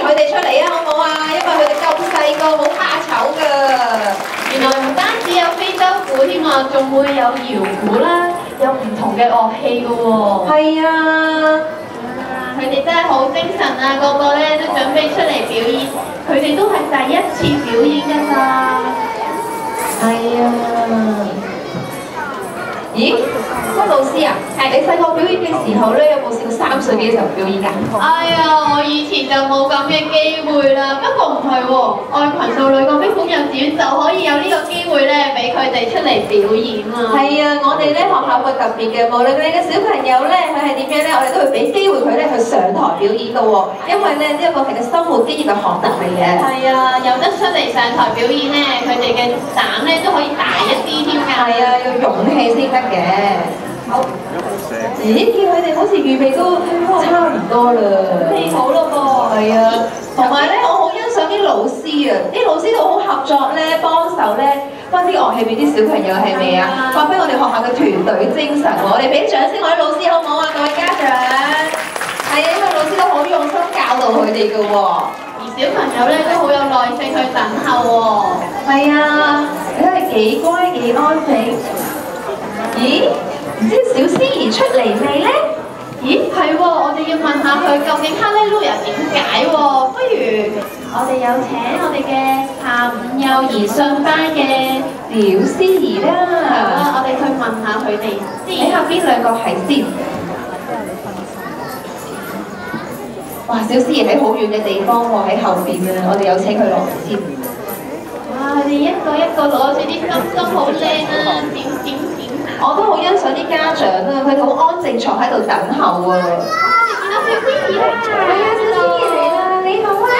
迎佢哋出嚟啊，好唔好啊？因為佢哋咁細個，好怕醜㗎。原來唔單止有非洲鼓添啊，仲會有搖鼓啦，有唔同嘅樂器㗎喎。係啊，佢哋真係好精神啊！個個咧都準備出嚟表演，佢哋都係第一次表演㗎咋。係啊。咦，乜老師啊？你細個表演嘅時候咧，有冇試過3歲嘅時候表演㗎？哎呀，我以前就冇咁嘅機會啦。不過唔係喎，愛群數女個冰鳳幼稚園就可以有呢個機會咧，俾佢哋出嚟表演啊。係啊，我哋咧學校會特別嘅，無論你嘅小朋友咧佢係點樣咧，我哋都會俾機會佢咧去上台表演嘅喎。因為咧呢一個係個生活經驗嘅學習嚟嘅。係啊，有得出嚟上台表演咧，佢哋嘅膽咧都可以大一啲添㗎。係啊，要勇氣先得嘅。好。咦，見佢哋好似預備都差唔多啦。備好咯噃。係啊，同埋咧，我好欣賞啲老師啊，啲老師都好合作咧，幫手咧，分啲樂器俾啲小朋友係咪啊？發揮我哋學校嘅團隊精神喎！我哋俾掌聲我啲老師好唔好啊？各位家長。係啊，因為老師都好用心教導佢哋嘅喎。而小朋友咧都好有耐性去等候喎。係啊，你睇幾乖幾安靜。咦？唔知小思怡出嚟未咧？咦，係喎，我哋要問下佢究竟哈利路亞點解喎？不如我哋有請我哋嘅下午幼兒信班嘅小思怡啦。好啊，我哋去問下佢哋先。睇下邊兩個係先。哇！小思怡喺好遠嘅地方喎，喺後邊啊！我哋有請佢落嚟先。哇！佢哋一個一個攞住啲金針好靚啊，點。我都好欣賞啲家長啊，佢哋好安靜坐喺度等候啊。見到小思怡啦，係啊，小思怡嚟啦，你好啊！